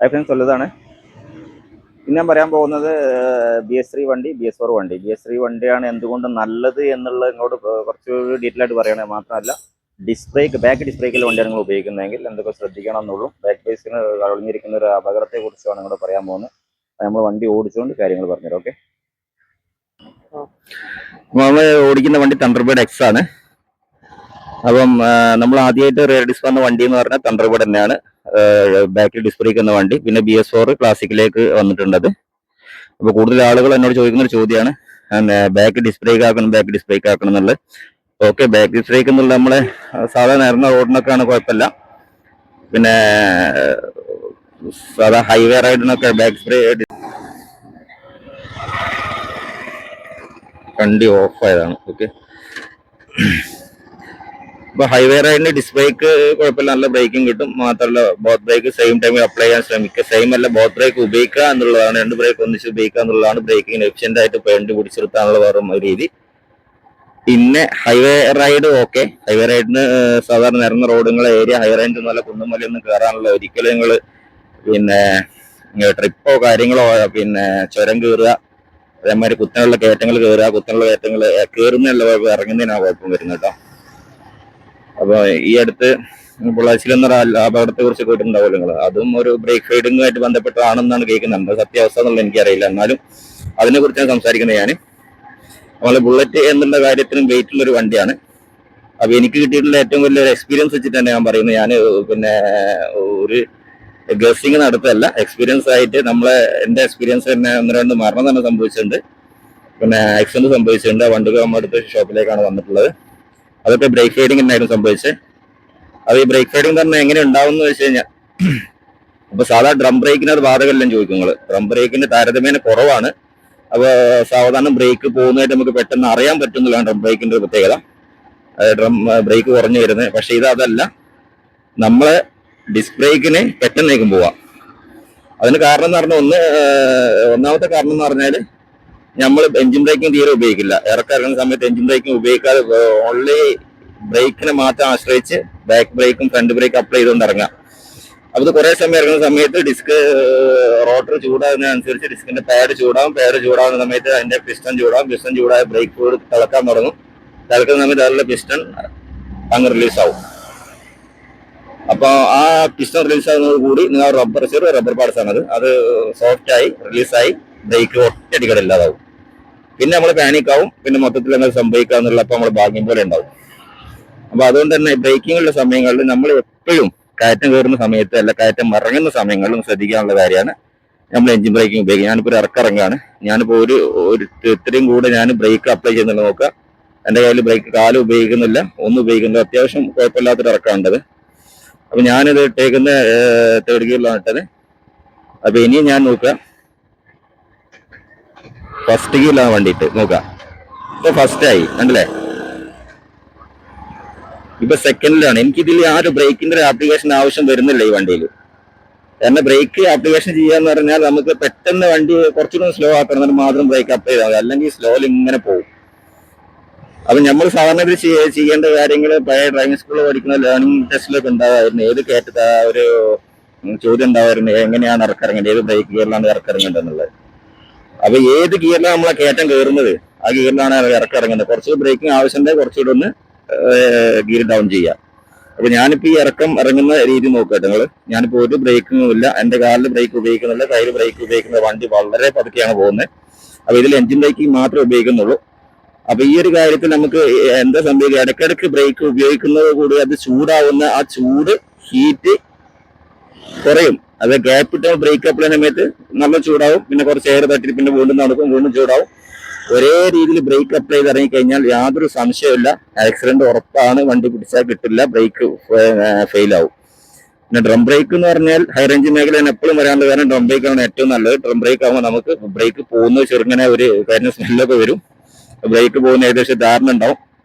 Friends വലുതാണ്. പിന്നെ ഞാൻ പറയാൻ പോകുന്നത് BS3 വണ്ടി, BS4 വണ്ടി. BS3 വണ്ടിയാണ് എന്തുകൊണ്ട് നല്ലത് എന്നുള്ളത് നിങ്ങളോട് കുറച്ച് ഡീറ്റെയിൽ ആയിട്ട് പറയണേ. മാത്രമല്ല ബാക്ക് ഡിസ്ബ്രേക്കിൽ വണ്ടിയാണ് നിങ്ങൾ ഉപയോഗിക്കുന്നതെങ്കിൽ എന്തൊക്കെ ശ്രദ്ധിക്കണം എന്നുള്ളൂ. ബാക്ക് ബേസിന് ഒളിഞ്ഞിരിക്കുന്ന ഒരു അപകടത്തെ കുറിച്ചാണ് നിങ്ങളോട് പറയാൻ പോകുന്നത്. നമ്മൾ വണ്ടി ഓടിച്ചുകൊണ്ട് കാര്യങ്ങൾ പറഞ്ഞുതരാം. ഓക്കെ, നമ്മൾ ഓടിക്കുന്ന വണ്ടി തണ്ടർബേർഡ് X ആണ്. അപ്പം നമ്മൾ ആദ്യമായിട്ട് റിയർ ഡിസ്ക് വന്ന വണ്ടി എന്ന് പറഞ്ഞാൽ തണ്ടർബേർഡ് തന്നെയാണ്, ബാക്കിൽ ഡിസ്ക് ബ്രേക്ക് എന്ന വണ്ടി. പിന്നെ BS4 ക്ലാസിക്കിലേക്ക് വന്നിട്ടുണ്ടത്. അപ്പോൾ കൂടുതൽ ആളുകൾ എന്നോട് ചോദിക്കുന്ന ഒരു ചോദ്യമാണ്, ബാക്ക് ഡിസ്ക് ബ്രേക്ക് ആക്കണം എന്നുള്ളത്. ഓക്കെ, ബാക്ക് ഡിസ്ക് ബ്രേക്ക് എന്നുള്ളത് നമ്മളെ സാധാരണ ഇറങ്ങുന്ന റോഡിനൊക്കെയാണ്, കുഴപ്പമില്ല. പിന്നെ സാധാ ഹൈവേ റൈഡിനൊക്കെ ബാക്ക് ബ്രേക്ക് വണ്ടി ഓഫ് ആയതാണ്. ഓക്കെ, ഇപ്പൊ ഹൈവേ റൈഡിന് ഡിസ്ക് ബ്രേക്ക് കുഴപ്പമില്ല, നല്ല ബ്രേക്കിംഗ് കിട്ടും. മാത്രമല്ല ബോത്ത് ബ്രേക്ക് സെയിം ടൈമിൽ അപ്ലൈ ചെയ്യാൻ ശ്രമിക്കുക. സെയിം അല്ല, ബോത്ത് ബ്രേക്ക് ഉപയോഗിക്കുക എന്നുള്ളതാണ്, രണ്ട് ബ്രേക്ക് ഒന്നിച്ച് ഉപയോഗിക്കുക എന്നുള്ളതാണ് ബ്രേക്കിംഗ് എഫിഷ്യന്റ് ആയിട്ട് വണ്ടി പിടിച്ചെടുത്താനുള്ള വേറെ രീതി. പിന്നെ ഹൈവേ റൈഡ് ഓക്കെ, ഹൈവേ റൈഡിന് സാധാരണ നിരന്ന റോഡുകളെ ഏരിയ, ഹൈ റേഞ്ച് നല്ല കുന്നുമലയൊന്നും കയറാനുള്ള ഒരിക്കലും നിങ്ങൾ പിന്നെ ട്രിപ്പോ കാര്യങ്ങളോ പിന്നെ ചുരം കയറുക, അതേമാതിരി കുത്തനുള്ള കയറ്റങ്ങൾ കയറുക, കുത്തനുള്ള കയറ്റങ്ങൾ കയറുന്നല്ല ഇറങ്ങുന്നതിനാണ് കുഴപ്പം വരുന്നത് കേട്ടോ. അപ്പൊ ഈ അടുത്ത് പൊള്ളാച്ചിലെന്നൊരു അപകടത്തെ കുറിച്ച് കേട്ടിട്ടുണ്ടാവുമല്ലോ നിങ്ങൾ. അതും ഒരു ബ്രേക്ക് ഫൈഡിങ്ങുമായിട്ട് ബന്ധപ്പെട്ടതാണെന്നാണ് കേൾക്കുന്നുണ്ട്. സത്യാവസ്ഥ എന്നുള്ളത് എനിക്കറിയില്ല, എന്നാലും അതിനെ കുറിച്ചാണ് സംസാരിക്കുന്നത് ഞാൻ. നമ്മളെ ബുള്ളറ്റ് എന്നുള്ള കാര്യത്തിനും വെയിറ്റുള്ള ഒരു വണ്ടിയാണ്. അപ്പൊ എനിക്ക് കിട്ടിയിട്ടുള്ള ഏറ്റവും വലിയൊരു എക്സ്പീരിയൻസ് വെച്ചിട്ട് തന്നെ ഞാൻ പറയുന്നത്. ഞാൻ പിന്നെ ഒരു ഗസ്സിങ് നടത്തല്ല, എക്സ്പീരിയൻസ് ആയിട്ട് എന്റെ എക്സ്പീരിയൻസ് തന്നെ 1-2 മരണം തന്നെ സംഭവിച്ചിട്ടുണ്ട്, പിന്നെ ആക്സിഡന്റ് സംഭവിച്ചിട്ടുണ്ട്. വണ്ടികൾ നമ്മുടെ അടുത്ത് ഷോപ്പിലേക്കാണ് വന്നിട്ടുള്ളത്. അതൊക്കെ ബ്രേക്ക് ഫൈഡിങ് തന്നെയായിരുന്നു സംഭവിച്ചത്. അത് ഈ ബ്രേക്ക് ഫൈഡിങ് തന്നെ എങ്ങനെ ഉണ്ടാവും എന്ന് വെച്ച് കഴിഞ്ഞാൽ, അപ്പൊ സാധാരണ ഡ്രം ബ്രേക്കിന് അത് ബാധകമല്ലെന്ന് ചോദിക്കും നിങ്ങൾ. ഡ്രം ബ്രേക്കിന് താരതമ്യേന കുറവാണ്. അപ്പൊ സാവധാന ബ്രേക്ക് പോകുന്നതായിട്ട് നമുക്ക് പെട്ടെന്ന് അറിയാൻ പറ്റുന്നതാണ് ഡ്രം ബ്രേക്കിന്റെ ഒരു പ്രത്യേകത. ഡ്രം ബ്രേക്ക് കുറഞ്ഞു വരുന്നത്. പക്ഷെ അതല്ല, നമ്മളെ ഡിസ്ക് ബ്രേക്കിന് പെട്ടെന്നേക്കും പോവാം. അതിന് കാരണം എന്ന് പറഞ്ഞാൽ ഒന്നാമത്തെ കാരണം എന്ന് പറഞ്ഞാൽ നമ്മൾ എഞ്ചിൻ ബ്രേക്കിംഗ് തീരെ ഉപയോഗിക്കില്ല. ഇറക്കുന്ന സമയത്ത് എഞ്ചിൻ ബ്രേക്കിംഗ് ഉപയോഗിക്കാതെ ഓൺലി ബ്രേക്കിനെ മാത്രം ആശ്രയിച്ച് ബാക്ക് ബ്രേക്കും ഫ്രണ്ട് ബ്രേക്കും അപ്ലൈ ചെയ്തുകൊണ്ട് ഇറങ്ങാം. അപ്പൊ ഇത് കുറെ സമയം ഇറങ്ങുന്ന സമയത്ത് ഡിസ്ക് റോട്ടർ ചൂടാകുന്നതനുസരിച്ച് ഡിസ്കിന്റെ പാഡ് ചൂടാവുന്ന സമയത്ത് അതിന്റെ പിസ്റ്റൺ ചൂടായ ബ്രേക്ക് ഫ്ലൂയിഡ് തിളക്കാൻ തുടങ്ങും. തിളക്കുന്ന സമയത്ത് അതിലുള്ള പിസ്റ്റൺ അങ്ങ് റിലീസ് ആവും. അപ്പൊ ആ പിസ്റ്റൺ റിലീസ് ആകുന്നത് കൂടി നിങ്ങൾ റബ്ബർ പാർട്സ് ആണ്, അത് സോഫ്റ്റായി റിലീസായി ബ്രേക്ക് ഒറ്റയടിക്കടെ ഇല്ലാതാവും. പിന്നെ നമ്മൾ പാനിക്കാവും, പിന്നെ മൊത്തത്തിൽ എന്നാൽ സംഭവിക്കാന്നുള്ള അപ്പൊ നമ്മൾ ഭാഗ്യം പോലെ ഉണ്ടാവും. അപ്പൊ അതുകൊണ്ട് തന്നെ ബ്രേക്കിങ്ങുള്ള സമയങ്ങളിൽ നമ്മൾ എപ്പോഴും കയറ്റം കയറുന്ന സമയത്ത് അല്ല കയറ്റം ഇറങ്ങുന്ന സമയങ്ങളിലും ശ്രദ്ധിക്കാനുള്ള കാര്യമാണ് നമ്മൾ എഞ്ചിൻ ബ്രേക്കിംഗ് ഉപയോഗിക്കുക. ഞാനിപ്പോൾ ഒരു ഇറക്കിറങ്ങാണ്, ഞാനിപ്പോൾ ഒരു ഇത്രയും കൂടെ ഞാൻ ബ്രേക്ക് അപ്ലൈ ചെയ്യുന്നില്ല. നോക്കുക, എൻ്റെ കയ്യിൽ ബ്രേക്ക് കാലം ഉപയോഗിക്കുന്നില്ല, ഒന്നും ഉപയോഗിക്കുന്നില്ല. അത്യാവശ്യം കുഴപ്പമില്ലാത്തൊരു ഇറക്കാണ്ടത്. അപ്പൊ ഞാനിത് ഇട്ടേക്കുന്ന 3rd ഗിയറിലാണ് ഇട്ടത്. അപ്പൊ ഇനിയും ഞാൻ നോക്കുക, ഫസ്റ്റ് ഗിയറിലാണ് വണ്ടി ഇട്ട് നോക്കുക. ഇപ്പൊ ഫസ്റ്റ് ആയി കണ്ടില്ലേ, ഇപ്പൊ സെക്കൻഡിലാണ്. എനിക്കിതിൽ ആ ഒരു ബ്രേക്കിന്റെ ഒരു ആപ്ലിക്കേഷൻ ആവശ്യം വരുന്നില്ല ഈ വണ്ടിയിൽ. കാരണം ബ്രേക്ക് ആപ്ലിക്കേഷൻ ചെയ്യാന്ന് പറഞ്ഞാൽ നമുക്ക് പെട്ടെന്ന് വണ്ടി കുറച്ചുകൂടി സ്ലോ ആക്കണം, മാത്രം ബ്രേക്ക് അപ്ലൈ ചെയ്താൽ മതി, അല്ലെങ്കിൽ സ്ലോയിൽ ഇങ്ങനെ പോകും. അപ്പൊ നമ്മൾ സാധാരണ ഇത് ചെയ്യേണ്ട കാര്യങ്ങൾ പഴയ ഡ്രൈവിംഗ് സ്കൂളിൽ പഠിക്കുന്ന ലേണിംഗ് ടെസ്റ്റിലൊക്കെ ഉണ്ടാവായിരുന്നു. ഏത് കയറ്റ ഒരു ചോദ്യം ഉണ്ടാവായിരുന്നു, എങ്ങനെയാണ് ഇറക്കിറങ്ങേണ്ടത്, ഏത് ബ്രേക്ക് ഗിയറിലാണ് ഇറക്കിറങ്ങേണ്ടത് എന്നുള്ളത്. അപ്പൊ ഏത് ഗിയറിലാണ് നമ്മളെ കയറ്റം കയറുന്നത് ആ ഗിയറിലാണ് ഇറക്കിറങ്ങേണ്ടത്. കുറച്ച് ബ്രേക്കിംഗ് ആവശ്യമുണ്ടെങ്കിൽ കുറച്ചുകൂടെ ഒന്ന് ഗിയർ ഡൗൺ ചെയ്യുക. അപ്പൊ ഞാനിപ്പോ ഈ ഇറങ്ങുന്ന രീതി നോക്കട്ടെ നിങ്ങൾ. ഞാനിപ്പോ ഒരു ബ്രേക്കിങ്ങും ഇല്ല, എന്റെ കാലിൽ ബ്രേക്ക് ഉപയോഗിക്കുന്നില്ല, കയ്യിൽ ബ്രേക്ക് ഉപയോഗിക്കുന്ന വണ്ടി വളരെ പതുക്കെയാണ് പോകുന്നത്. അപ്പൊ ഇതിൽ എഞ്ചിൻ ബ്രേക്കിംഗ് മാത്രമേ ഉപയോഗിക്കുന്നുള്ളൂ. അപ്പൊ ഈ ഒരു കാര്യത്തിൽ നമുക്ക് എന്താ സംഭവിക്കുക, ഇടയ്ക്കിടയ്ക്ക് ബ്രേക്ക് ഉപയോഗിക്കുന്നത് കൂടി അത് ചൂടാവുന്ന ആ ചൂട് ഹീറ്റ് കുറയും. അത് ഗ്യാപ്പ് ഇട്ടാൽ ബ്രേക്ക് അപ്ലൈ സമയത്ത് നല്ല ചൂടാവും, പിന്നെ കുറച്ച് എയർ തട്ടി പിന്നെ വീണ്ടും നടക്കും, വീണ്ടും ചൂടാവും. ഒരേ രീതിയിൽ ബ്രേക്ക് അപ്ലൈ ചെയ്ത് ഇറങ്ങിക്കഴിഞ്ഞാൽ യാതൊരു സംശയമില്ല, ആക്സിഡന്റ് ഉറപ്പാണ്, വണ്ടി പിടിച്ചാൽ കിട്ടില്ല, ബ്രേക്ക് ഫെയിൽ ആവും. പിന്നെ ഡ്രം ബ്രേക്ക് എന്ന് പറഞ്ഞാൽ ഹൈ റേഞ്ച് മേഖലയിൽ എപ്പോഴും വരാനുള്ള കാരണം ഡ്രം ബ്രേക്ക് ആണ് ഏറ്റവും നല്ലത്. ഡ്രം ബ്രേക്ക് ആകുമ്പോൾ നമുക്ക് ബ്രേക്ക് പോകുന്നത് ചെറുങ്ങനെ ഒരു കാര്യം സ്മെല്ലൊക്കെ വരും, ബ്രേക്ക് പോകുന്ന ഏകദേശം ധാരണ ഉണ്ടാവും.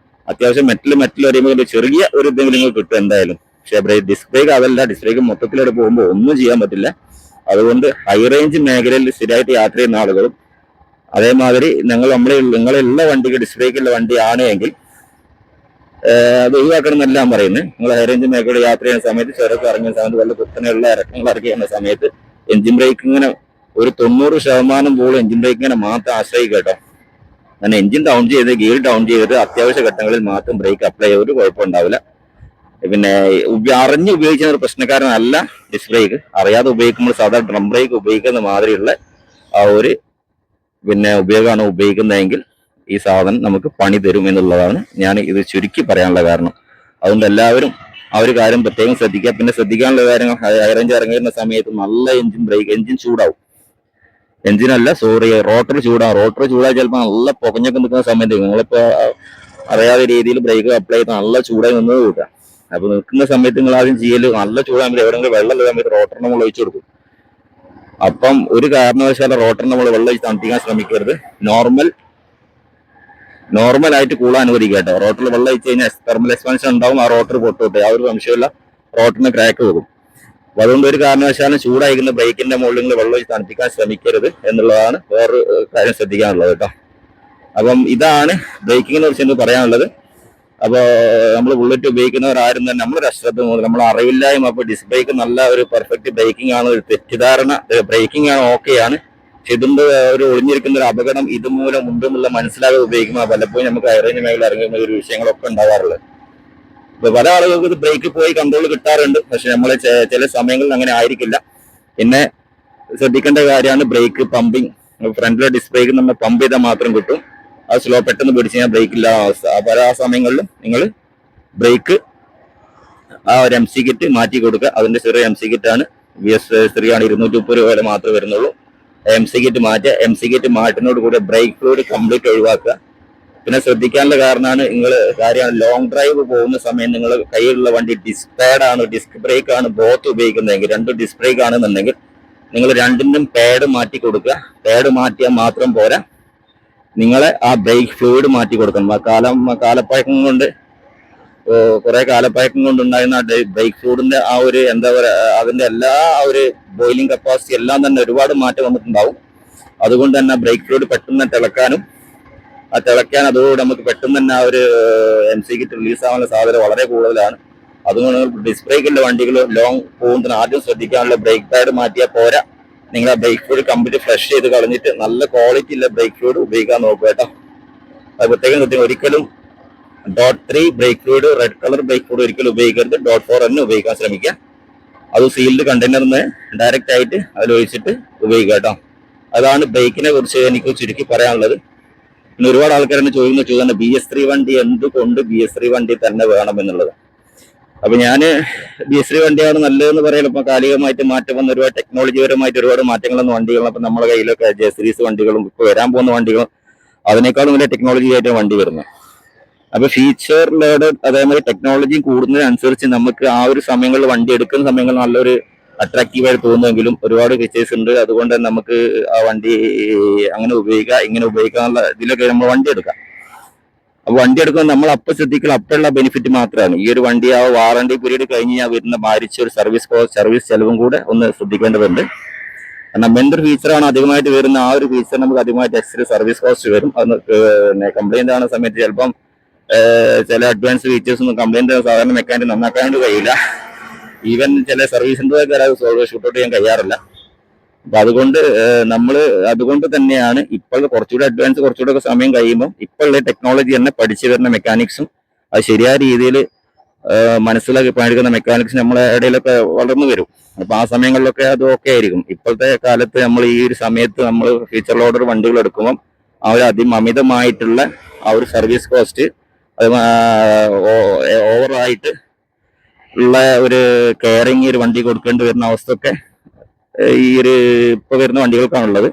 അത്യാവശ്യം മെറ്റൽ വരുമ്പോൾ ചെറിയ ഒരു ഇതെങ്കിലും നിങ്ങൾക്ക് കിട്ടും എന്തായാലും. പക്ഷെ ഡിസ്ക് ബ്രേക്ക് അതല്ല, ഡിസ്ക് ബ്രേക്ക് മൊത്തത്തിലോട്ട് പോകുമ്പോൾ ഒന്നും ചെയ്യാൻ പറ്റില്ല. അതുകൊണ്ട് ഹൈ റേഞ്ച് മേഖലയിൽ സ്ഥിരമായിട്ട് യാത്ര ചെയ്യുന്ന ആളുകളും അതേമാതിരി നിങ്ങളുള്ള വണ്ടിക്ക് ഡിസ്ക് ബ്രേക്കുള്ള വണ്ടിയാണ് എങ്കിൽ അത് ഒഴിവാക്കണം എന്നല്ല ഞാൻ പറയുന്നത്. നിങ്ങൾ ഹൈ റേഞ്ച് മേഖലയിൽ യാത്ര ചെയ്യുന്ന സമയത്ത്, ചുരക്ക് ഇറങ്ങുന്ന സമയത്ത്, വല്ല കുത്തനെയുള്ള ഇറക്കങ്ങൾ ഇറക്കി ചെയ്യുന്ന സമയത്ത് എഞ്ചിൻ ബ്രേക്കിങ്ങിനെ ഒരു 90% പോലും എഞ്ചിൻ ബ്രേക്കിങ്ങിനെ മാത്രം ആശ്രയിക്കുക കേട്ടോ. കാരണം എഞ്ചിൻ ഡൗൺ ചെയ്ത് ഗിയർ ഡൗൺ ചെയ്ത് അത്യാവശ്യ ഘട്ടങ്ങളിൽ മാത്രം ബ്രേക്ക് അപ്ലൈ ചെയ്ത് ഒരു കുഴപ്പമുണ്ടാവില്ല. പിന്നെ അറിഞ്ഞ് ഉപയോഗിക്കുന്ന ഒരു പ്രശ്നക്കാരനല്ല ഡിസ്ക് ബ്രേക്ക്. അറിയാതെ ഉപയോഗിക്കുമ്പോൾ സാധാരണ ഡ്രം ബ്രേക്ക് ഉപയോഗിക്കുന്ന മാതിരിയുള്ള ആ ഒരു ഉപയോഗമാണ് ഉപയോഗിക്കുന്നതെങ്കിൽ ഈ സാധനം നമുക്ക് പണി തരും എന്നുള്ളതാണ് ഞാൻ ഇത് ചുരുക്കി പറയാനുള്ള കാരണം. അതുകൊണ്ട് എല്ലാവരും ആ ഒരു കാര്യം പ്രത്യേകം ശ്രദ്ധിക്കുക. പിന്നെ ശ്രദ്ധിക്കാനുള്ള കാര്യങ്ങൾ, ഹൈ റേഞ്ച് ഇറങ്ങിയിരുന്ന സമയത്ത് നല്ല എഞ്ചിൻ ചൂടാവും. റോട്ടർ ചൂടാവും. റോട്ടർ ചൂടായി ചിലപ്പോൾ നല്ല പുകഞ്ഞൊക്കെ നിൽക്കുന്ന സമയത്ത് നിങ്ങളിപ്പോ അറിയാത്ത രീതിയിൽ ബ്രേക്ക് അപ്ലൈ ചെയ്ത് നല്ല ചൂടായി നിന്നത് കൂട്ടാം. അപ്പൊ നിൽക്കുന്ന സമയത്ത് നിങ്ങൾ ആദ്യം ചെയ്യല് നല്ല ചൂടാകുമ്പോൾ എവിടെയെങ്കിലും വെള്ളമുള്ള സമയത്ത് റോട്ടറിന് നമ്മൾ ഒഴിച്ചു കൊടുക്കും. അപ്പം ഒരു കാരണവശാലും റോട്ടറിന് നമ്മൾ വെള്ളം ഒഴിച്ച് തണുപ്പിക്കാൻ ശ്രമിക്കരുത്. നോർമൽ ആയിട്ട് കൂളാൻ അനുവദിക്കുക കേട്ടോ. റോട്ടറിൽ വെള്ളം ഒഴിച്ച് കഴിഞ്ഞാൽ തെർമൽ എക്സ്പാൻഷൻ ഉണ്ടാവും, ആ റോട്ടർ പൊട്ടോട്ടെ, ആ ഒരു സംശയമില്ല, റോട്ടറിന് ക്രാക്ക് പോകും. അപ്പൊ അതുകൊണ്ട് ഒരു കാരണവശാലും ചൂടായിരിക്കുന്ന ബ്രേക്കിന്റെ മുകളിൽ നിങ്ങൾ വെള്ളം ഒഴിച്ച് തണുപ്പിക്കാൻ ശ്രമിക്കരുത് എന്നുള്ളതാണ് വേറൊരു കാര്യം ശ്രദ്ധിക്കാനുള്ളത് കേട്ടോ. അപ്പം ഇതാണ് ബ്രേക്കിങ്ങിനെ കുറിച്ച് എനിക്ക് പറയാനുള്ളത്. അപ്പോൾ നമ്മൾ ബുള്ളറ്റ് ഉപയോഗിക്കുന്നവരാരും തന്നെ നമ്മളൊരു അശ്രദ്ധ മുതൽ നമ്മൾ അറിവില്ലായ്മ, അപ്പോൾ ഡിസ്ക് ബ്രേക്ക് നല്ല ഒരു പെർഫെക്റ്റ് ബ്രേക്കിംഗ് ആണ്, ഒരു തെറ്റിദ്ധാരണ, ബ്രേക്കിംഗ് ആണ് ഓക്കെയാണ്. പക്ഷെ ഇതിന്റെ ഒരു ഒളിഞ്ഞിരിക്കുന്ന ഒരു അപകടം ഇതുമൂലം ഉണ്ടെന്നുള്ള മനസ്സിലാകാതെ ഉപയോഗിക്കുമ്പോൾ പലപ്പോഴും നമുക്ക് ഹൈറേഞ്ച് മേഖല ഇറങ്ങുന്ന ഒരു വിഷയങ്ങളൊക്കെ ഉണ്ടാകാറുള്ളത്. ഇപ്പൊ പല ആളുകൾക്ക് ഇത് ബ്രേക്ക് പോയി കൺട്രോൾ കിട്ടാറുണ്ട്, പക്ഷെ നമ്മളെ ചില സമയങ്ങളിൽ അങ്ങനെ ആയിരിക്കില്ല. പിന്നെ ശ്രദ്ധിക്കേണ്ട കാര്യമാണ് ബ്രേക്ക് പമ്പിങ്. ഫ്രണ്ടിലെ ഡിസ്ക് ബ്രേക്ക് നമ്മൾ പമ്പ് ചെയ്താൽ മാത്രം കിട്ടും. അത് സ്ലോ പെട്ടെന്ന് പിടിച്ച് കഴിഞ്ഞാൽ ബ്രേക്ക് ഇല്ലാത്ത അവസ്ഥ. പല സമയങ്ങളിലും നിങ്ങൾ ബ്രേക്ക് ആ ഒരു MC കിറ്റ് മാറ്റി കൊടുക്കുക. അതിന്റെ ചെറിയ MC കിറ്റാണ്, BS3 ആണ്, 230 രൂപ മാത്രമേ വരുന്നുള്ളൂ. MC കിറ്റ് മാറ്റുക. MC കിറ്റ് മാറ്റുന്നതോട് കൂടെ ബ്രേക്ക് ഫ്ലൂയിഡ് കംപ്ലീറ്റ് ഒഴിവാക്കുക. പിന്നെ ശ്രദ്ധിക്കാനുള്ള കാരണമാണ് ലോങ് ഡ്രൈവ് പോകുന്ന സമയം നിങ്ങൾ കയ്യിലുള്ള വണ്ടി ഡിസ്ക് പാഡ് ആണ്, ഡിസ്ക് ബ്രേക്ക് ആണ് ബോത്ത് ഉപയോഗിക്കുന്നതെങ്കിൽ, രണ്ടും ഡിസ്ക് ബ്രേക്ക് ആണെന്നുണ്ടെങ്കിൽ നിങ്ങൾ രണ്ടിനും പാഡ് മാറ്റി കൊടുക്കുക. പാഡ് മാറ്റിയാൽ മാത്രം പോരാ, നിങ്ങളെ ആ ബ്രേക്ക് ഫ്ലൂയിഡ് മാറ്റി കൊടുക്കണം. കാലപ്പഴക്കം കൊണ്ട് കുറെ കാലപ്പഴക്കം കൊണ്ടുണ്ടായിരുന്ന ബ്രേക്ക് ഫ്ലൂയിഡിന്റെ ആ ഒരു അതിന്റെ എല്ലാ ഒരു ബോയിലിംഗ് കപ്പാസിറ്റി എല്ലാം തന്നെ ഒരുപാട് മാറ്റം വന്നിട്ടുണ്ടാവും. അതുകൊണ്ട് തന്നെ ബ്രേക്ക് ഫ്ലൂയിഡ് പെട്ടെന്ന് തിളക്കാനും അതോടുകൂടി നമുക്ക് പെട്ടെന്ന് തന്നെ ആ ഒരു MC കിറ്റ് റിലീസ് ആവാനുള്ള സാധ്യത വളരെ കൂടുതലാണ്. അതുകൊണ്ട് ഡിസ്ക് ബ്രേക്കിന്റെ വണ്ടികൾ ലോങ് പോകുന്നതിന് ആദ്യം ശ്രദ്ധിക്കാനുള്ള ബ്രേക്ക് പാഡ് മാറ്റിയാൽ പോരാ, നിങ്ങൾ ആ ബ്രേക്ക് ഫ്ലൂയിഡ് കംപ്ലീറ്റ് ഫ്ലഷ് ചെയ്ത് കളഞ്ഞിട്ട് നല്ല ക്വാളിറ്റി ഉള്ള ബ്രേക്ക് ഫ്ലൂയിഡ് ഉപയോഗിക്കാൻ നോക്കുക കേട്ടോ. അത് പ്രത്യേകം ഒരിക്കലും .3 brake fluid, red colour brake fluid ഒരിക്കലും ഉപയോഗിക്കരുത്. .4 തന്നെ ഉപയോഗിക്കാൻ ശ്രമിക്കുക. അത് സീൽഡ് കണ്ടെയ്നറിന് ഡയറക്റ്റ് ആയിട്ട് അതിൽ ഒഴിച്ചിട്ട് ഉപയോഗിക്കുക കേട്ടോ. അതാണ് ബ്രേക്കിനെ കുറിച്ച് എനിക്ക് ചുരുക്കി പറയാനുള്ളത്. പിന്നെ ഒരുപാട് ആൾക്കാരെന്നെ ചോദിക്കുന്ന ചോദ്യം BS3 വണ്ടി എന്തുകൊണ്ട് BS3 വണ്ടി തന്നെ വേണം എന്നുള്ളത്. അപ്പൊ ഞാന് BS3 വണ്ടിയാണ് നല്ലതെന്ന് പറയാൻ ഇപ്പൊ കാലികമായിട്ട് മാറ്റം വന്ന ഒരുപാട് ടെക്നോളജിപരമായിട്ട് ഒരുപാട് മാറ്റങ്ങളൊന്നും വണ്ടികളും അപ്പൊ നമ്മുടെ കയ്യിലൊക്കെ J-Series വണ്ടികളും ഇപ്പൊ വരാൻ പോകുന്ന വണ്ടികളും അതിനേക്കാളും വലിയ ടെക്നോളജി ആയിട്ട് വണ്ടി വരുന്നത്. അപ്പൊ ഫീച്ചർ ലോഡ് അതേമാതിരി ടെക്നോളജി കൂടുന്നതിനനുസരിച്ച് നമുക്ക് ആ ഒരു സമയങ്ങളിൽ വണ്ടി എടുക്കുന്ന സമയങ്ങളിൽ നല്ലൊരു അട്രാക്റ്റീവായിട്ട് തോന്നുമെങ്കിലും ഒരുപാട് ഫീച്ചേഴ്സ് ഉണ്ട്. അതുകൊണ്ട് തന്നെ നമുക്ക് ആ വണ്ടി അങ്ങനെ ഉപയോഗിക്കാം, ഇങ്ങനെ ഉപയോഗിക്കാനുള്ള ഇതിലൊക്കെ നമ്മൾ വണ്ടി എടുക്കാം. അപ്പൊ വണ്ടി എടുക്കുമ്പോൾ നമ്മൾ അപ്പം ശ്രദ്ധിക്കണം, അപ്പോഴുള്ള ബെനിഫിറ്റ് മാത്രമാണ്. ഈ ഒരു വണ്ടി ആ വാറണ്ടി പീരീഡ് കഴിഞ്ഞ് ഞാൻ വരുന്ന ഭാരിച്ച ഒരു സർവീസ് ചെലവും കൂടെ ഒന്ന് ശ്രദ്ധിക്കേണ്ടതുണ്ട്. കാരണം എന്തൊരു ഫീച്ചറാണ് അധികമായിട്ട് വരുന്ന ആ ഒരു ഫീച്ചർ നമുക്ക് അധികമായിട്ട് എക്സ്ട്രാ സർവീസ് കോസ്റ്റ് വരും. അത് കംപ്ലൈന്റ് ആവുന്ന സമയത്ത് ചിലപ്പം ചില അഡ്വാൻസ് ഫീച്ചേഴ്സ് ഒന്നും കംപ്ലൈന്റ് സാധാരണ മെക്കാനിക് നന്നാക്കാണ്ട് കഴിയില്ല. ഈവൻ ചില സർവീസിൻ്റെ ഷൂട്ട് ഔട്ട് ചെയ്യാൻ കഴിയാറില്ല. അപ്പൊ അതുകൊണ്ട് തന്നെയാണ് ഇപ്പോൾ കുറച്ചുകൂടെ അഡ്വാൻസ് കുറച്ചുകൂടെ ഒക്കെ സമയം കഴിയുമ്പോൾ ഇപ്പോഴുള്ള ടെക്നോളജി തന്നെ പഠിച്ചു വരുന്ന മെക്കാനിക്സും അത് ശരിയായ രീതിയിൽ മനസ്സിലാക്കി പണിയെടുക്കുന്ന മെക്കാനിക്സ് നമ്മളെ ഇടയിലൊക്കെ വളർന്നു വരും. അപ്പൊ ആ സമയങ്ങളിലൊക്കെ അത് ഓക്കെ ആയിരിക്കും. ഇപ്പോഴത്തെ കാലത്ത് നമ്മൾ ഈ ഒരു സമയത്ത് നമ്മൾ ഫീച്ചർ ലോഡർ വണ്ടികൾ എടുക്കുമ്പോൾ ആ ഒരു അമിതമായിട്ടുള്ള ആ ഒരു സർവീസ് കോസ്റ്റ് അത് ഓവറായിട്ട് ഉള്ള ഒരു കെയറിങ് ഒരു വണ്ടി കൊടുക്കേണ്ടി വരുന്ന അവസ്ഥ ഒക്കെ ഈ ഒരു ഇപ്പൊ വരുന്ന വണ്ടികൾക്കാണുള്ളത്.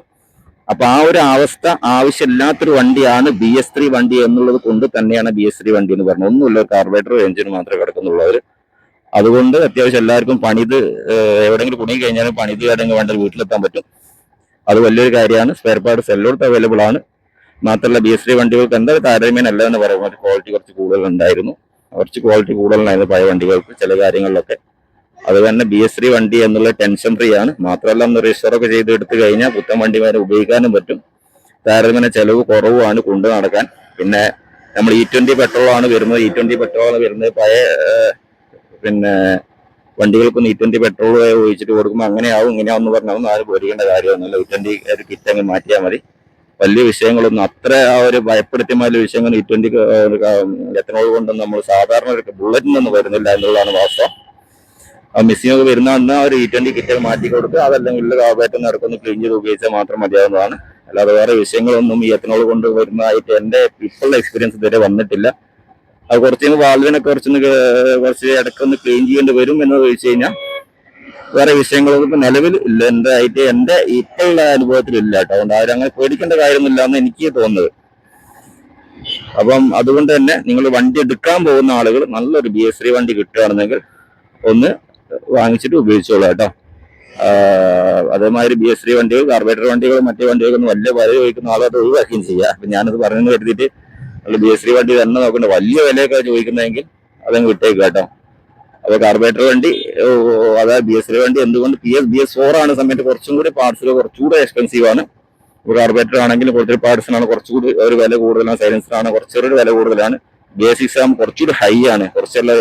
അപ്പൊ ആ ഒരു അവസ്ഥ ആവശ്യമില്ലാത്തൊരു വണ്ടിയാണ് BS3 വണ്ടി എന്നുള്ളത് കൊണ്ട് തന്നെയാണ് BS3 വണ്ടി എന്ന് പറഞ്ഞത്. ഒന്നുമില്ല, കാർബറേറ്റർ എഞ്ചിന് മാത്രമേ കിടക്കുന്നുള്ളൂ. അതുകൊണ്ട് അത്യാവശ്യം എല്ലാവർക്കും പണിത് എവിടെയെങ്കിലും കുടുങ്ങി കഴിഞ്ഞാലും പണിത് ഏതെങ്കിലും വണ്ടി വീട്ടിലെത്താൻ പറ്റും. അത് വലിയൊരു കാര്യമാണ്. സ്പെയർ പാർട്സ് എല്ലായിടത്തും അവൈലബിൾ ആണ്. മാത്രമല്ല BS3 വണ്ടികൾക്ക് എന്താ താരതമ്യം അല്ല എന്ന് പറയുമ്പോൾ ക്വാളിറ്റി കുറച്ച് കൂടുതലുണ്ടായിരുന്നു. പഴയ വണ്ടികൾക്ക് ചില കാര്യങ്ങളിലൊക്കെ. അത് തന്നെ BS3 വണ്ടി എന്നുള്ള ടെൻഷൻ ഫ്രീ ആണ്. മാത്രമല്ല ഒന്ന് രജിസ്റ്ററൊക്കെ ചെയ്ത് എടുത്തു കഴിഞ്ഞാൽ പുത്തൻ വണ്ടി വരെ ഉപയോഗിക്കാനും പറ്റും. താരതമ്യേന ചെലവ് കുറവാണ് കൊണ്ടു നടക്കാൻ. പിന്നെ നമ്മൾ E20 പെട്രോളാണ് വരുന്നത്. E20 പെട്രോളാണ് വരുന്നത്. പഴയ വണ്ടികൾക്കൊന്ന് E20 പെട്രോൾ ഒഴിച്ചിട്ട് കൊടുക്കുമ്പോൾ അങ്ങനെയാവും ഇങ്ങനെയാവും എന്ന് പറഞ്ഞാൽ ആരും പേടിക്കേണ്ട കാര്യമൊന്നുമില്ല. E20 ഒരു കിറ്റ് അങ്ങ് മാറ്റിയാൽ മതി. വലിയ വിഷയങ്ങളൊന്നും അത്ര ആ ഒരു ഭയപ്പെടുത്തിയ വിഷയങ്ങൾ E20 എത്തനോൾ കൊണ്ടൊന്നും നമ്മൾ സാധാരണ ഒരു ബുള്ളറ്റിനൊന്നും വരുന്നില്ല എന്നുള്ളതാണ് വാസ്തവം. ആ മിസ്സിംഗ് വരുന്ന ഒരു E20 കിറ്റ് മാറ്റി കൊടുത്ത് അതല്ലെങ്കിൽ കാർബറേറ്റർ നടക്കൊന്ന് ക്ലീൻ ചെയ്ത് ഉപയോഗിച്ചാൽ മാത്രം മതിയാവുന്നതാണ്. അല്ലാതെ വേറെ വിഷയങ്ങളൊന്നും ഈ എത്തനോൾ കൊണ്ട് വരുന്നതായിട്ട് എന്റെ ഇപ്പോഴുള്ള എക്സ്പീരിയൻസ് ഇതുവരെ വന്നിട്ടില്ല. അത് കുറച്ച് വാൽവിനൊക്കെ കുറച്ച് ഇടയ്ക്കൊന്ന് ക്ലീൻ ചെയ്യേണ്ടി വരും എന്ന് ചോദിച്ചു കഴിഞ്ഞാൽ വേറെ വിഷയങ്ങളൊന്നും ഇപ്പൊ നിലവിൽ ഇല്ല. എന്റെ ഇപ്പോഴുള്ള അനുഭവത്തിൽ ഇല്ല കേട്ടോ. അതുകൊണ്ട് ആരും അങ്ങനെ പേടിക്കേണ്ട കാര്യമൊന്നുമില്ല എന്ന് എനിക്ക് തോന്നുന്നത്. അപ്പം അതുകൊണ്ട് തന്നെ നിങ്ങൾ വണ്ടി എടുക്കാൻ പോകുന്ന ആളുകൾ നല്ലൊരു BS3 വണ്ടി കിട്ടുകയാണെന്നെങ്കിൽ ഒന്ന് വാങ്ങിച്ചിട്ട് ഉപയോഗിച്ചോളൂ കേട്ടോ. അതേമാതിരി BS3 വണ്ടികൾ, കാർബറേറ്റർ വണ്ടികൾ, മറ്റു വണ്ടികളൊന്നും വലിയ വില ചോദിക്കുന്ന ആളത് ഒഴിവാക്കുകയും ചെയ്യുക. അപ്പൊ ഞാനത് പറഞ്ഞു കരുതിയിട്ട് BS3 വണ്ടി തന്നെ നോക്കണ്ട. വലിയ വിലയൊക്കെ ചോദിക്കുന്നതെങ്കിൽ അതങ്ങ് വിട്ടേക്കുക കേട്ടോ. അപ്പൊ കാർബറേറ്റർ വണ്ടി, അതായത് BS3 വണ്ടി എന്തുകൊണ്ട് BS4 ആണ് സമയത്ത് കുറച്ചും കൂടി പാർട്സിൽ കുറച്ചുകൂടി എക്സ്പെൻസീവ് ആണ്. കാർബറേറ്റർ ആണെങ്കിലും കുറച്ചൊരു പാർട്സിനാണ് കുറച്ചുകൂടി ഒരു വില കൂടുതലാണ്. സൈലൻസറാണ് കുറച്ചൊരു വില കൂടുതലാണ്. BS6 ആകുമ്പോൾ കുറച്ചുകൂടി ഹൈ ആണ്. കുറച്ചുള്ള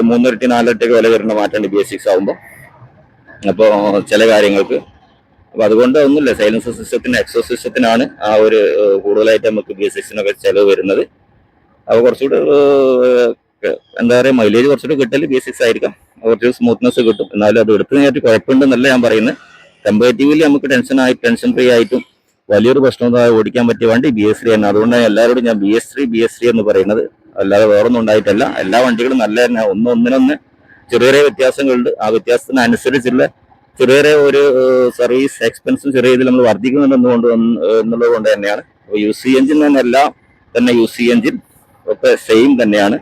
3 ഇരട്ടി 4 ഇരട്ടിയൊക്കെ വില വരുന്ന മാറ്റമുണ്ട് BS6 ആകുമ്പോൾ. അപ്പോൾ ചില കാര്യങ്ങൾക്ക് അപ്പൊ അതുകൊണ്ട് ഒന്നുമില്ല. സൈലൻസർ സിസ്റ്റത്തിന്, എക്സോ സിസ്റ്റത്തിനാണ് ആ ഒരു കൂടുതലായിട്ട് നമുക്ക് BS6 ചെലവ് വരുന്നത്. അപ്പൊ കുറച്ചുകൂടി എന്താ പറയുക, മൈലേജ് കുറച്ചുകൂടി കിട്ടല് BS6 ആയിരിക്കാം. കുറച്ച് സ്മൂത്ത്നെസ് കിട്ടും. എന്നാലും അത് എടുത്തു നേരിട്ട് കുഴപ്പമുണ്ടെന്നല്ല ഞാൻ പറയുന്നത്. കമ്പാരിറ്റീവ്ലി നമുക്ക് ടെൻഷൻ ഫ്രീ ആയിട്ടും വലിയൊരു പ്രശ്നം ഓടിക്കാൻ പറ്റിയ വണ്ടി BS3 തന്നെ. അതുകൊണ്ടാണ് എല്ലാവരോടും ഞാൻ BS3 എന്ന് പറയുന്നത്. അല്ലാതെ വേറൊന്നും ഉണ്ടായിട്ടല്ല. എല്ലാ വണ്ടികളും നല്ല തന്നെ. ഒന്നിനൊന്ന് ചെറിയ ചെറിയ വ്യത്യാസങ്ങളുണ്ട്. ആ വ്യത്യാസത്തിനനുസരിച്ചുള്ള ചെറിയ ചെറിയ ഒരു സർവീസ് എക്സ്പെൻസും ചെറിയ രീതിയിൽ നമ്മൾ വർദ്ധിക്കുന്നുണ്ടെന്നുകൊണ്ട് എന്നുള്ളത് കൊണ്ട് തന്നെയാണ്. UC എഞ്ചിൻ തന്നെ എല്ലാം തന്നെ UC എഞ്ചിൻ ഒക്കെ സെയിം തന്നെയാണ്.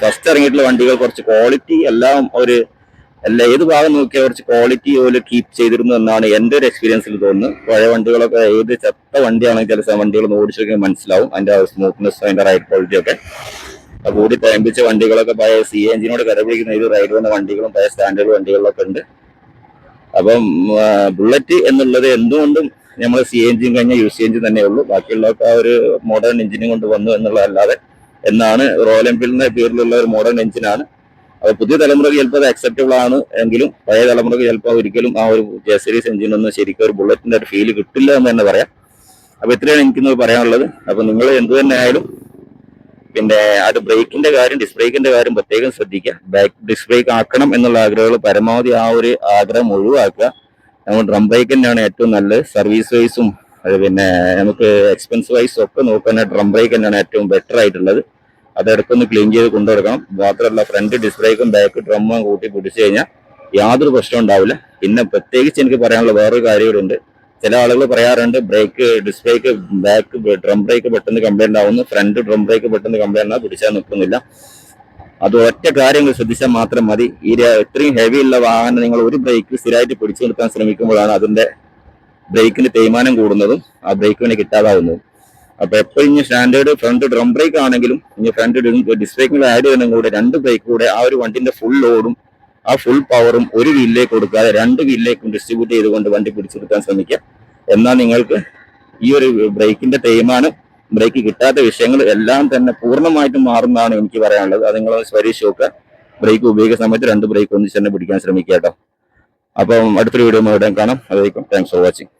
ഫസ്റ്റ് ഇറങ്ങിയിട്ടുള്ള വണ്ടികൾ കുറച്ച് ക്വാളിറ്റി എല്ലാം ഏത് ഭാഗം നോക്കിയാൽ കുറച്ച് ക്വാളിറ്റി പോലെ കീപ്പ് ചെയ്തിരുന്നു എന്നാണ് എൻ്റെ ഒരു എക്സ്പീരിയൻസിൽ തോന്നുന്നത്. പഴയ വണ്ടികളൊക്കെ ഏത് ചെത്ത വണ്ടിയാണെങ്കിൽ ചില വണ്ടികൾ ഓടിച്ചു നോക്കിയാൽ മനസ്സിലാവും അതിന്റെ സ്മൂത്ത്നെസ്, അതിന്റെ റൈഡ് ക്വാളിറ്റി ഒക്കെ. കൂടി തഴമ്പിച്ച വണ്ടികളൊക്കെ പഴയ CA എഞ്ചിനോട് കരപിടിക്കുന്ന ഇത് റൈഡ് വന്ന വണ്ടികളും പഴയ സ്റ്റാൻഡേർഡ് വണ്ടികളിലൊക്കെ ഉണ്ട്. അപ്പം ബുള്ളറ്റ് എന്നുള്ളത് എന്തുകൊണ്ടും നമ്മൾ CA എഞ്ചിൻ കഴിഞ്ഞാൽ UC എഞ്ചിൻ തന്നെ ഉള്ളൂ. ബാക്കിയുള്ളതൊക്കെ ആ ഒരു മോഡേൺ എഞ്ചിനും കൊണ്ട് വന്നു എന്നുള്ളതല്ലാതെ എന്നാണ് റോയൽ എൻഫീൽഡിന്റെ പേരിലുള്ള ഒരു മോഡേൺ എഞ്ചിനാണ്. അപ്പൊ പുതിയ തലമുറക്ക് ചിലപ്പോൾ അത് അക്സെപ്റ്റബിൾ ആണ് എങ്കിലും പഴയ തലമുറക്ക് ചിലപ്പോൾ ഒരിക്കലും ആ ഒരു J-Series എഞ്ചിനൊന്നും ശരിക്കും ഒരു ബുള്ളറ്റിന്റെ ഒരു ഫീല് കിട്ടില്ല എന്ന് തന്നെ പറയാം. അപ്പൊ ഇത്രയാണ് എനിക്കിന്ന് പറയാനുള്ളത്. അപ്പൊ നിങ്ങൾ എന്ത് തന്നെ ആയാലും പിന്നെ അത് ബ്രേക്കിന്റെ കാര്യം, ഡിസ്ക് ബ്രേക്കിന്റെ കാര്യം പ്രത്യേകം ശ്രദ്ധിക്കുക. ഡിസ്ക് ബ്രേക്ക് ആക്കണം എന്നുള്ള ആഗ്രഹങ്ങൾ പരമാവധി ആ ഒരു ആഗ്രഹം ഒഴിവാക്കുക. നമ്മൾ ഡ്രം ബ്രേക്ക് തന്നെയാണ് ഏറ്റവും നല്ലത്. സർവീസ് വൈസും പിന്നെ നമുക്ക് എക്സ്പെൻസ് വൈസും ഒക്കെ നോക്കാൻ ഡ്രം ബ്രേക്ക് തന്നെയാണ് ഏറ്റവും ബെറ്റർ ആയിട്ടുള്ളത്. അതെടുക്കൊന്ന് ക്ലീൻ ചെയ്ത് കൊണ്ടുവരണം. മാത്രമല്ല ഫ്രണ്ട് ഡിസ്ക് ബ്രേക്കും ബാക്ക് ഡ്രമ്മും കൂട്ടി പിടിച്ചു കഴിഞ്ഞാൽ യാതൊരു പ്രശ്നം ഉണ്ടാവില്ല. പിന്നെ പ്രത്യേകിച്ച് എനിക്ക് പറയാനുള്ള വേറൊരു കാര്യങ്ങളുണ്ട്. ചില ആളുകൾ പറയാറുണ്ട് disc brake back drum break പെട്ടെന്ന് കംപ്ലൈന്റ് ആവുന്നു, ഫ്രണ്ട് ഡ്രം ബ്രേക്ക് പെട്ടെന്ന് കംപ്ലൈന്റ് ആവും, പിടിച്ചാൽ നിൽക്കുന്നില്ല. അത് ഒറ്റ കാര്യങ്ങൾ ശ്രദ്ധിച്ചാൽ മാത്രം മതി. ഇത്രയും ഹെവി ഉള്ള വാഹനം നിങ്ങൾ ഒരു ബ്രേക്ക് സ്ഥിരമായിട്ട് പിടിച്ചു നിർത്താൻ ശ്രമിക്കുമ്പോഴാണ് അതിന്റെ ബ്രേക്കിന് തേയ്മാനം കൂടുന്നതും ആ ബ്രേക്കിന് കിട്ടാതാവുന്നതും. അപ്പൊ എപ്പോഴും ഇനി സ്റ്റാൻഡേർഡ് ഫ്രണ്ട് ഡ്രം ബ്രേക്ക് ആണെങ്കിലും ഇനി ഫ്രണ്ട് ഡിസ്ക് ബ്രേക്കിൽ ആഡ് ചെയ്യുന്നതും കൂടെ 2 ബ്രേക്ക് കൂടെ ആ ഒരു വണ്ടിന്റെ ഫുൾ ലോഡും ആ ഫുൾ പവറും ഒരു വീലിലേക്ക് കൊടുക്കാതെ 2 വീലിലേക്കും ഡിസ്ട്രിബ്യൂട്ട് ചെയ്തുകൊണ്ട് വണ്ടി പിടിച്ചെടുക്കാൻ ശ്രമിക്കുക. എന്നാൽ നിങ്ങൾക്ക് ഈ ഒരു ബ്രേക്കിന്റെ തേയ്മാനം, ബ്രേക്ക് കിട്ടാത്ത വിഷയങ്ങൾ എല്ലാം തന്നെ പൂർണ്ണമായിട്ടും മാറുന്നതാണ് എനിക്ക് പറയാനുള്ളത്. അത് നിങ്ങൾ പരീക്ഷ നോക്കുക. ബ്രേക്ക് ഉപയോഗിക്കുന്ന സമയത്ത് 2 ബ്രേക്ക് ഒന്നിച്ച് തന്നെ പിടിക്കാൻ ശ്രമിക്കുക കേട്ടോ. അപ്പം അടുത്തൊരു വീഡിയോ കാണാം. അതായിരിക്കും. Thanks for watching.